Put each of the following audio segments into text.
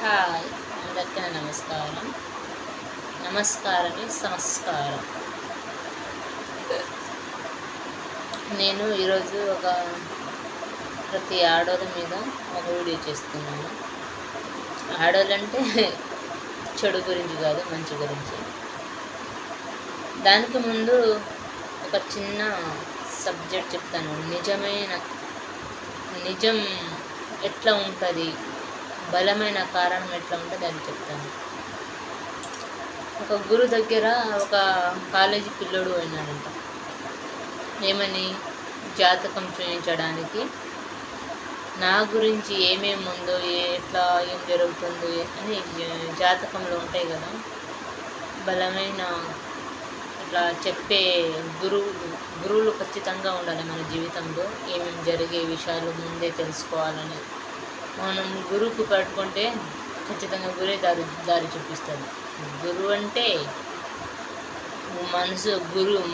Hi, అందరికీ నమస్కారం. నమస్కారమే సంస్కారం. నేను ఈరోజు ప్రతి ఆడోళ్ళ మీద ఒక వీడియో చేస్తున్నాను. ఆడోళ్ళంటే చెడు గురించి కాదు, మంచి గురించి. దానికి ముందు ఒక చిన్న సబ్జెక్ట్ చెప్తాను. నిజం ఎట్లా ఉంటుంది, బలమైన కారణం ఎట్లా ఉంటుంది అని చెప్తాను. ఒక గురు దగ్గర ఒక కాలేజీ పిల్లోడు పోయినాడంట. ఏమని? జాతకం చూపించడానికి, నా గురించి ఏమేమి ఉందో, ఎట్లా ఏం జరుగుతుంది అని జాతకంలో ఉంటాయి కదా, బలమైన ఇట్లా చెప్పే గురువులు ఖచ్చితంగా ఉండాలి మన జీవితంలో. ఏమేమి జరిగే విషయాలు ముందే తెలుసుకోవాలని మనం గురువుకు పట్టుకుంటే ఖచ్చితంగా గురే దారి చూపిస్తాడు. గురువు అంటే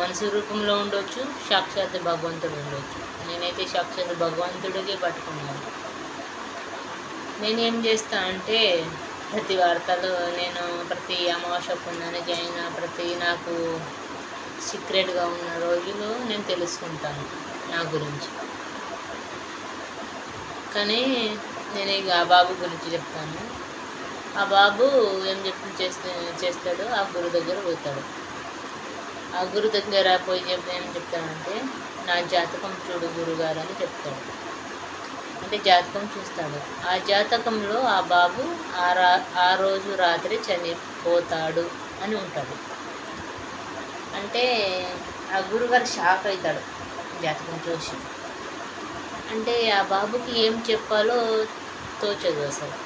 మనసు రూపంలో ఉండొచ్చు, సాక్షాత్ భగవంతుడు ఉండొచ్చు. నేనైతే సాక్షాత్ భగవంతుడికి పట్టుకున్నాను. నేనేం చేస్తా అంటే ప్రతి వార్తలు, నేను ప్రతి అమావాస్య పుణ్యానికి అయినా నాకు సీక్రెట్గా ఉన్న రోజులు నేను తెలుసుకుంటాను నా గురించి. కానీ నేను ఇక ఆ బాబు గురించి చెప్తాను. ఆ బాబు ఏం చేస్తాడు, ఆ గురు దగ్గర పోతాడు. ఆ గురు దగ్గర పోయి ఏం చెప్తాడంటే, నా జాతకం చూడు గురుగారు అని చెప్తాడు. అంటే జాతకం చూస్తాడు. ఆ జాతకంలో ఆ బాబు ఆ రోజు రాత్రి చనిపోతాడు అని ఉంటాడు. అంటే ఆ గురుగారు షాక్ అవుతాడు జాతకం చూసి. అంటే ఆ బాబుకి ఏం చెప్పాలో తోచదు అసలు.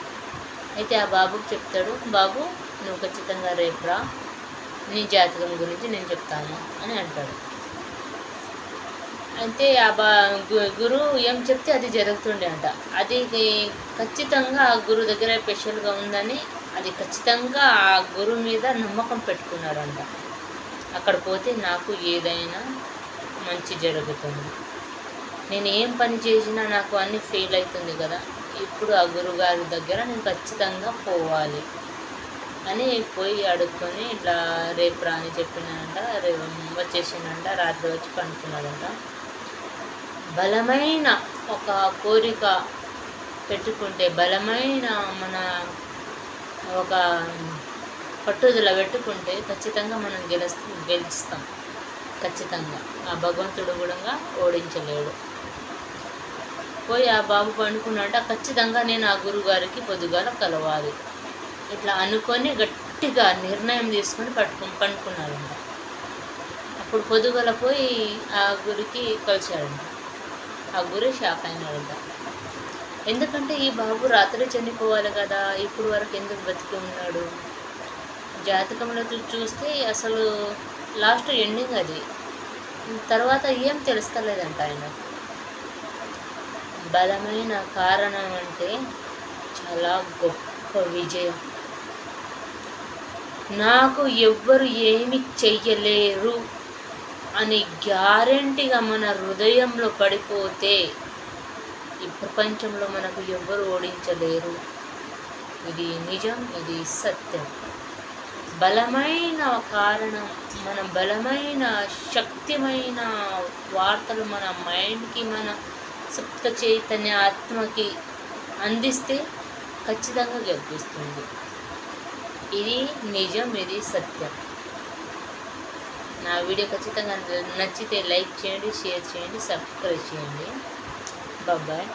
అయితే ఆ బాబుకి చెప్తాడు, బాబు నువ్వు ఖచ్చితంగా రేపు రా, నీ జాతకం గురించి నేను చెప్తాను అని అంటాడు. అయితే గురువు ఏం చెప్తే అది జరుగుతుండే అంట. అది ఖచ్చితంగా ఆ గురువు దగ్గర స్పెషల్గా ఉందని, అది ఖచ్చితంగా ఆ గురువు మీద నమ్మకం పెట్టుకున్నాడంట. అక్కడ పోతే నాకు ఏదైనా మంచి జరుగుతుంది, నేను ఏం పని చేసినా నాకు అన్నీ ఫెయిల్ అవుతుంది కదా, ఇప్పుడు ఆ గురుగారి దగ్గర నేను ఖచ్చితంగా పోవాలి అని పోయి అడుక్కొని ఇట్లా రేపు రా అని చెప్పినాడంట. వచ్చేసిందంట. రాత్రి వచ్చి పనుకున్నాడంట. బలమైన ఒక కోరిక పెట్టుకుంటే, బలమైన మన ఒక పట్టుదల పెట్టుకుంటే ఖచ్చితంగా మనం గెలుస్తాం. ఖచ్చితంగా ఆ భగవంతుడు కూడా ఓడించలేడు. పోయి ఆ బాబు పండుకున్నాడ. ఖచ్చితంగా నేను ఆ గురుగారికి పొద్దుగాల కలవాలి ఇట్లా అనుకొని గట్టిగా నిర్ణయం తీసుకొని పండుకున్నాడంట. అప్పుడు పొద్దుగల పోయి ఆ గురికి కలిశాడంట. ఆ గురి షాక్ అయినాడంట. ఎందుకంటే ఈ బాబు రాత్రి చనిపోవాలి కదా, ఇప్పుడు వరకు ఎందుకు బతికి ఉన్నాడు? జాతకంలో చూస్తే అసలు లాస్ట్ ఎండింగ్ అది. తర్వాత ఏం తెలుస్తలేదంట ఆయన. బలమైన కారణం అంటే చాలా గొప్ప విజయం. నాకు ఎవ్వరు ఏమి చెయ్యలేరు అని గ్యారెంటీగా మన హృదయంలో పడిపోతే ఈ ప్రపంచంలో మనకు ఎవ్వరు ఓడించలేరు. ఇది నిజం, ఇది సత్యం. బలమైన కారణం, మన బలమైన శక్తిమైన వార్తలు మన మైండ్కి, మన సుప్త చైతన్య ఆత్మకి అందిస్తే ఖచ్చితంగా గెలిపిస్తుంది. ఇది నిజం, ఇది సత్యం. నా వీడియో ఖచ్చితంగా నచ్చితే లైక్ చేయండి, షేర్ చేయండి, సబ్స్క్రైబ్ చేయండి. బాయ్.